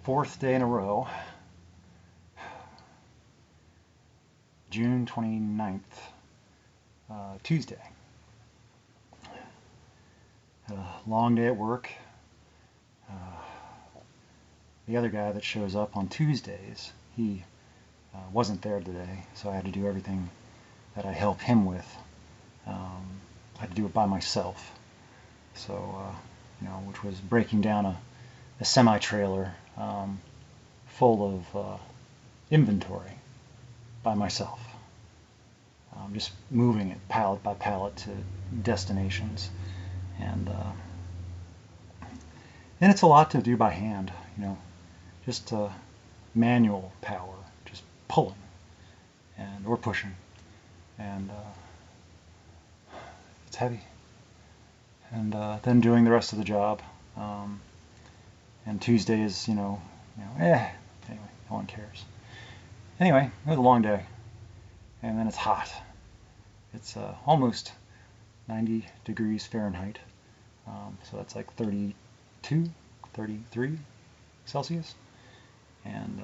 Fourth day in a row, June 29th, Tuesday. Had a long day at work. The other guy that shows up on Tuesdays, he wasn't there today, so I had to do everything that I help him with. I had to do it by myself. So, which was breaking down a semi-trailer full of inventory by myself. Just moving it pallet by pallet to destinations. And it's a lot to do by hand, just manual power, just pulling or pushing. And it's heavy. And then doing the rest of the job. And Tuesdays, anyway, no one cares. Anyway, it was a long day. And then it's hot. It's almost 90 degrees Fahrenheit. So that's like 32, 33 Celsius. And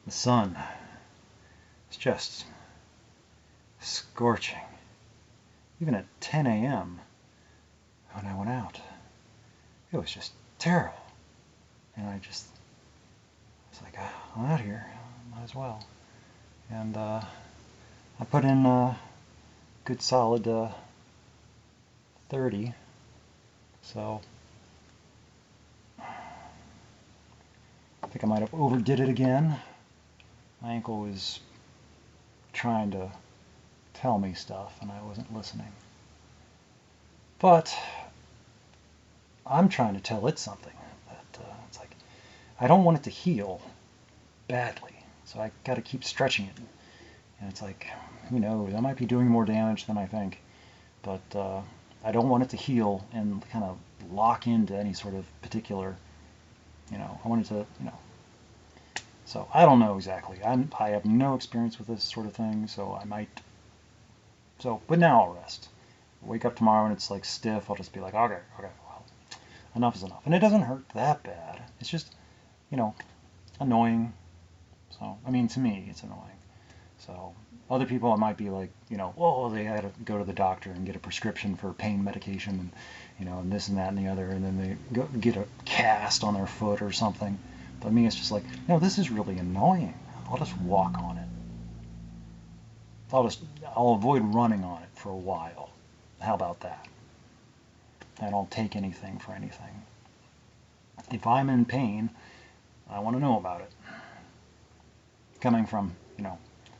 the sun is just scorching. Even at 10 a.m. when I went out, it was just terrible. And I was like, I'm out here, might as well. And I put in a good solid 30. So I think I might have overdid it again. My ankle was trying to tell me stuff and I wasn't listening. But I'm trying to tell it something. That it's like I don't want it to heal badly, so I got to keep stretching it. And it's like, who knows? I might be doing more damage than I think, but I don't want it to heal and kind of lock into any sort of particular, I want it to, So I don't know exactly. I have no experience with this sort of thing, so I might. But now I'll rest. Wake up tomorrow and it's like stiff. I'll just be like, okay, well, enough is enough. And it doesn't hurt that bad. It's just, annoying. So, I mean, to me, it's annoying. So, other people, it might be like, oh, they had to go to the doctor and get a prescription for pain medication and, and this and that and the other, and then they go get a cast on their foot or something. But me, it's just like, no, this is really annoying. I'll just walk on it. I'll avoid running on it for a while. How about that? I don't take anything for anything. If I'm in pain, I want to know about it. Coming from,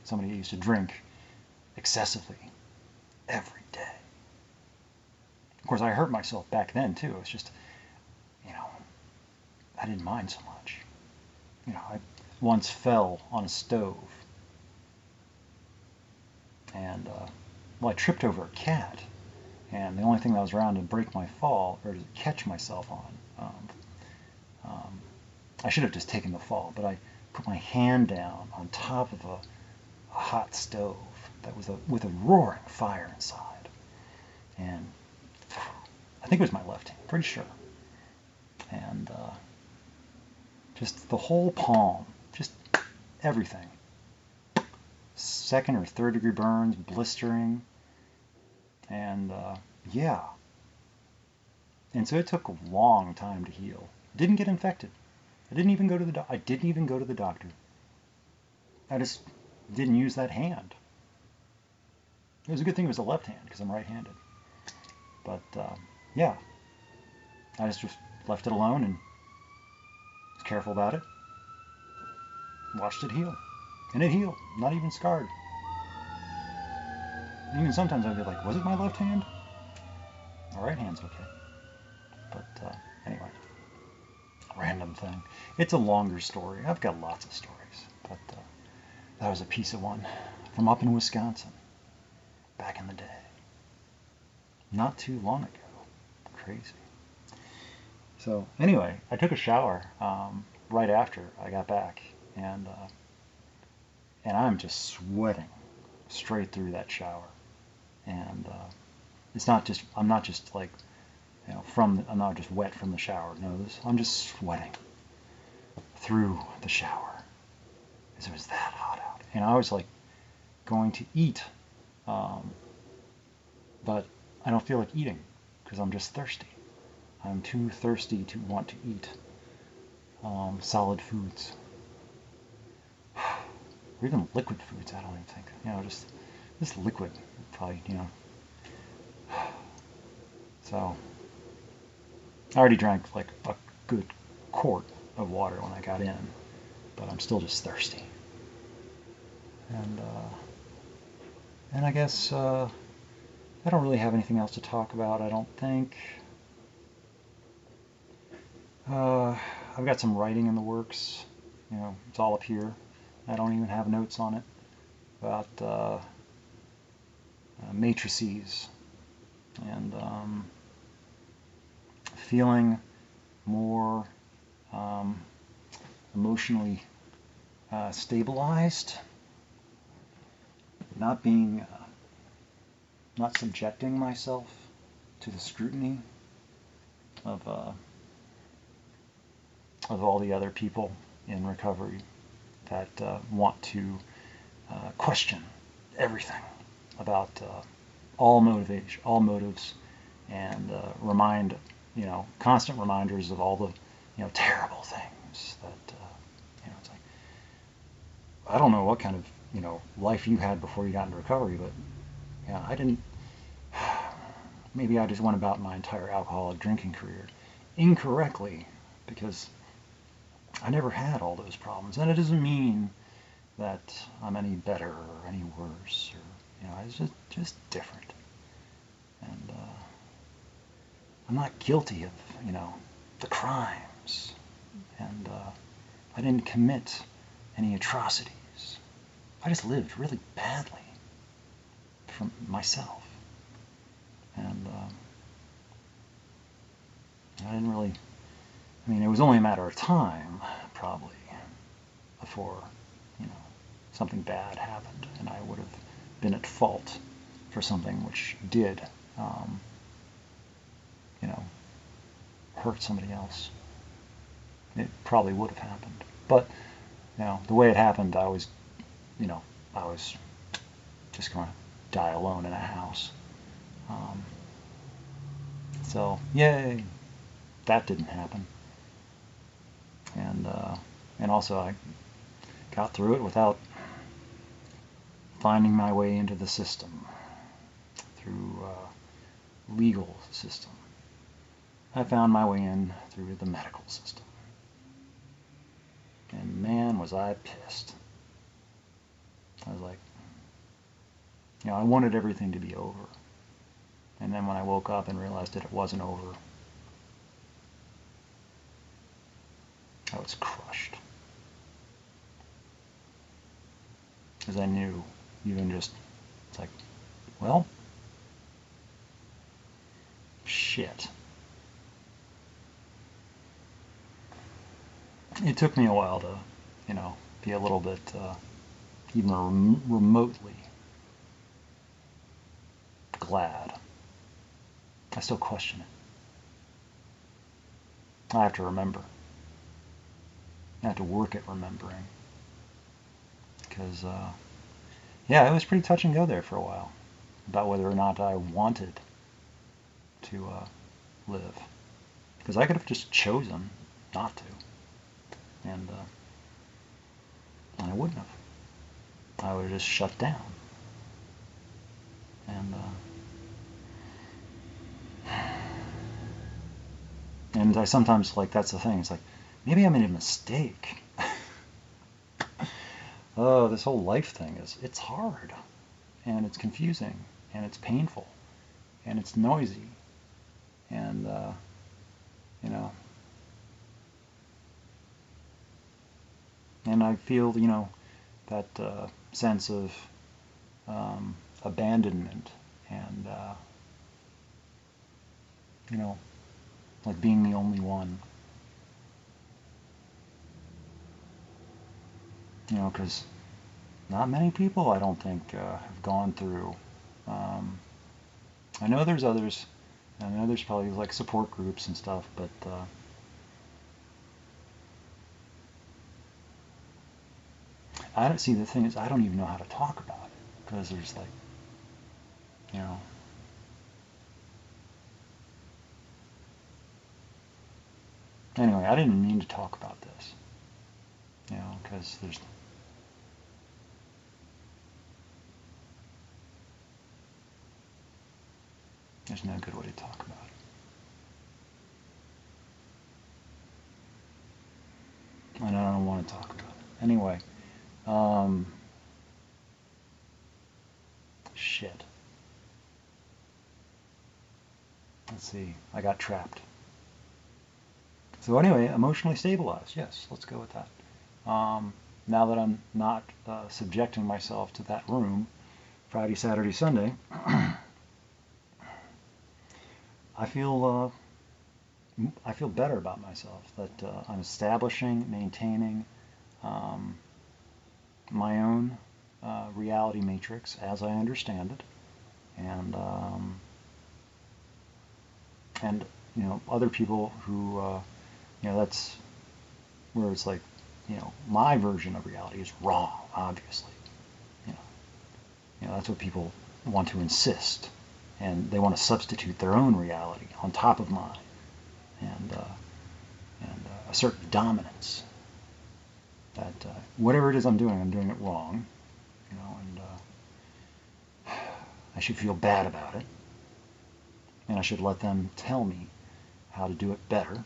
somebody who used to drink excessively every day. Of course, I hurt myself back then too. It's just, I didn't mind so much. I once fell on a stove. And, I tripped over a cat. And the only thing that was around to break my fall, or to catch myself on, I should have just taken the fall, but I put my hand down on top of a hot stove that was with a roaring fire inside. And I think it was my left hand, pretty sure. And just the whole palm, just everything. Second or third degree burns, blistering, and yeah. And so it took a long time to heal. Didn't get infected. I didn't even go to the doctor. I just didn't use that hand. It was a good thing it was a left hand because I'm right-handed. But yeah, I just left it alone and was careful about it. Watched it heal. And it healed, not even scarred. Even sometimes I'd be like, was it my left hand? My right hand's okay. But anyway, random thing. It's a longer story. I've got lots of stories, but that was a piece of one from up in Wisconsin, back in the day. Not too long ago. Crazy. So anyway, I took a shower right after I got back, and I'm just sweating straight through that shower. And it's not just, I'm not just like, I'm not just wet from the shower. No, I'm just sweating through the shower because it was that hot out. And I was like going to eat, but I don't feel like eating because I'm just thirsty. I'm too thirsty to want to eat solid foods. Or even liquid foods, I don't even think. Just this liquid, probably. So, I already drank like a good quart of water when I got in, but I'm still just thirsty. And I guess I don't really have anything else to talk about, I don't think. I've got some writing in the works. It's all up here. I don't even have notes on it about matrices and feeling more emotionally stabilized, not being, not subjecting myself to the scrutiny of all the other people in recovery that want to question everything about all motives, and constant reminders of all the terrible things that it's like, I don't know what kind of life you had before you got into recovery, but I didn't. Maybe I just went about my entire alcoholic drinking career incorrectly because I never had all those problems, and it doesn't mean that I'm any better or any worse, or it's just different. And I'm not guilty of the crimes, and I didn't commit any atrocities. I just lived really badly for myself, and I didn't really. I mean, it was only a matter of time, probably, before something bad happened, and I would have been at fault for something which did, hurt somebody else. It probably would have happened, but the way it happened, I was just going to die alone in a house. So yay, that didn't happen, and also I got through it without finding my way into the system through legal system. I found my way in through the medical system. And man, was I pissed. I was like, I wanted everything to be over. And then when I woke up and realized that it wasn't over, I was crushed. Because I knew, it's like, well, shit. It took me a while to, be a little bit, even remotely glad. I still question it. I have to remember. I have to work at remembering. Because, it was pretty touch and go there for a while about whether or not I wanted to live. Because I could have just chosen not to. And I wouldn't have. I would have just shut down. And I sometimes, that's the thing. It's like, maybe I made a mistake. Oh, this whole life thing it's hard. And it's confusing. And it's painful. And it's noisy. And, and I feel, that sense of abandonment and, like being the only one. Because not many people, I don't think, have gone through I know there's others. I know there's probably like support groups and stuff, but I don't see. The thing is, I don't even know how to talk about it because there's like, you know, anyway, I didn't mean to talk about this, you know, because there's no good way to talk about it, and I don't want to talk about it anyway. Um, shit. Let's see. I got trapped. So anyway, emotionally stabilized. Yes, let's go with that. Now that I'm not subjecting myself to that room Friday, Saturday, Sunday, I feel better about myself. That I'm establishing, maintaining my own reality matrix as I understand it, and and you know, other people who you know, that's where it's like, you know, my version of reality is wrong, obviously. You know, that's what people want to insist, and they want to substitute their own reality on top of mine, and a certain dominance that whatever it is I'm doing it wrong, you know, and I should feel bad about it, and I should let them tell me how to do it better.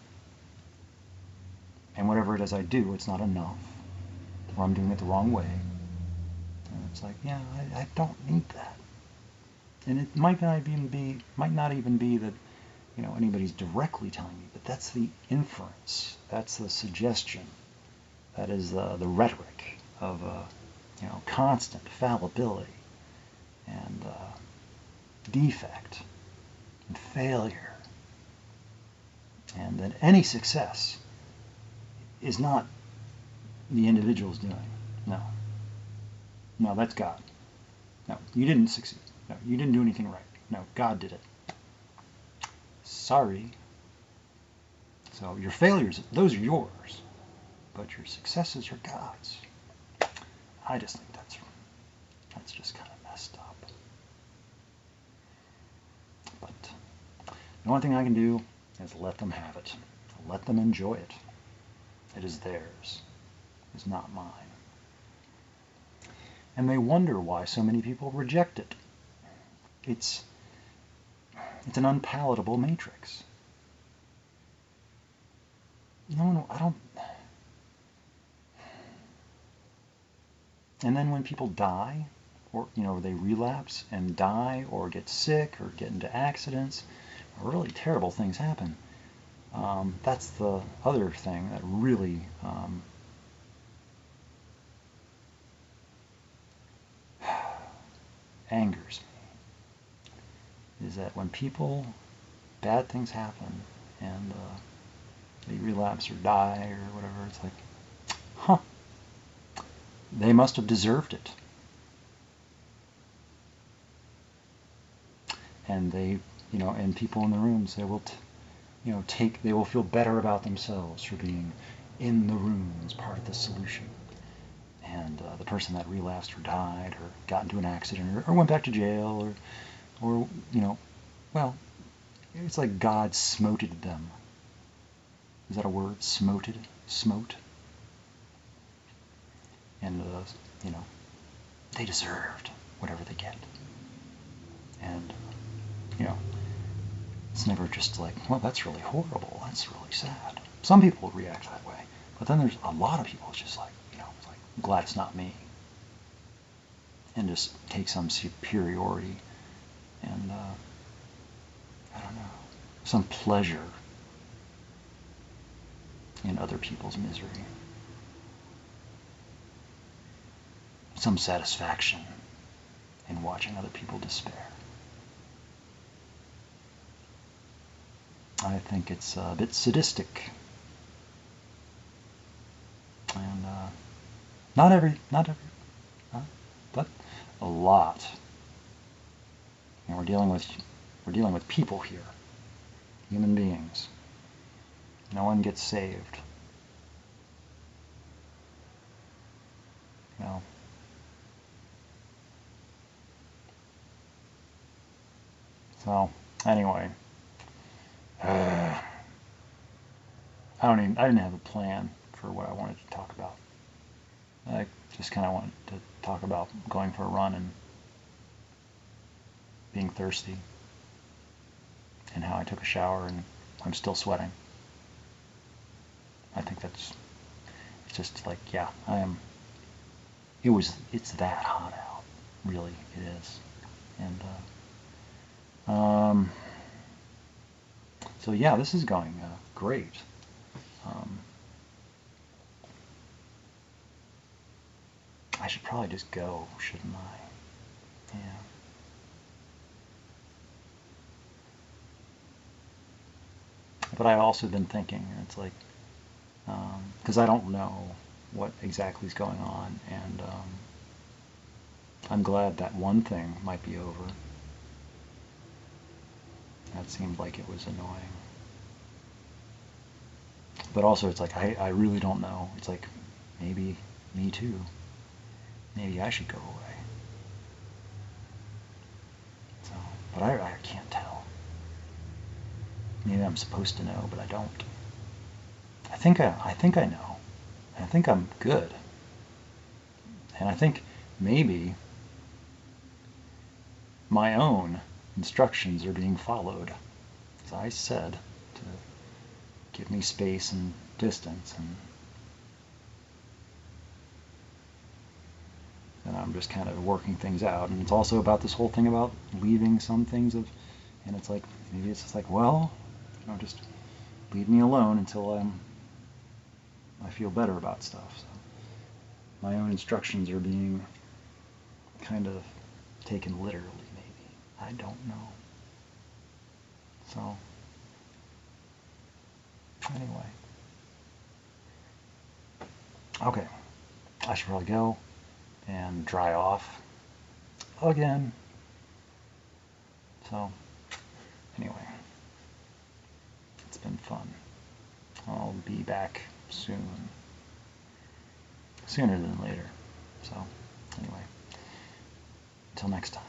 And whatever it is I do, it's not enough, or I'm doing it the wrong way. And it's like, yeah, I don't need that. And it might not even be that, you know, anybody's directly telling me, but that's the inference, that's the suggestion, that is the rhetoric of you know, constant fallibility and defect and failure, and that any success is not the individual's doing. No. No, that's God. No, you didn't succeed. No, you didn't do anything right. No, God did it. Sorry. So your failures, those are yours, but your successes are God's. I just think that's just kind of messed up. But the only thing I can do is let them have it. Let them enjoy it. It is theirs. It is not mine. And they wonder why so many people reject it. It's an unpalatable matrix. No, I don't. And then when people die, or you know, they relapse and die, or get sick, or get into accidents, or really terrible things happen. That's the other thing that really angers me, is that when bad things happen, and they relapse or die or whatever, it's like, huh, they must have deserved it. And they, you know, and people in the rooms, they will, you know, they will feel better about themselves for being in the room as part of the solution. And the person that relapsed or died or got into an accident or went back to jail or you know, well, it's like God smoted them. Is that a word? Smoted? Smote? And, you know, they deserved whatever they get. And, you know, it's never just like, well, that's really horrible. That's really sad. Some people react that way. But then there's a lot of people, it's just like, you know, it's like, I'm glad it's not me. And just take some superiority and, I don't know, some pleasure in other people's misery. Some satisfaction in watching other people despair. I think it's a bit sadistic. And not every, but a lot. And we're dealing with We're dealing with people here, human beings. No one gets saved. You know. So anyway, I didn't have a plan for what I wanted to talk about. I just kind of wanted to talk about going for a run and being thirsty, and how I took a shower and I'm still sweating. I think it's just like, yeah, I am. It's that hot out, really, it is. And so yeah, this is going great. I should probably just go, shouldn't I? Yeah. But I've also been thinking, it's like, because I don't know what exactly is going on, and I'm glad that one thing might be over. That seemed like it was annoying. But also, it's like, I really don't know. It's like, maybe me too. Maybe I should go away. So, but I can't tell. Maybe I'm supposed to know, but I don't. I think I know. I think I'm good. And I think maybe my own instructions are being followed. As I said, to give me space and distance, and I'm just kind of working things out. And it's also about this whole thing about leaving some things of, and it's like, maybe it's just like, well, just leave me alone until I feel better about stuff. So my own instructions are being kind of taken literally, maybe. I don't know. So anyway, okay, I should probably go and dry off again. So anyway, it's been fun. I'll be back soon. Sooner than later. So anyway, until next time.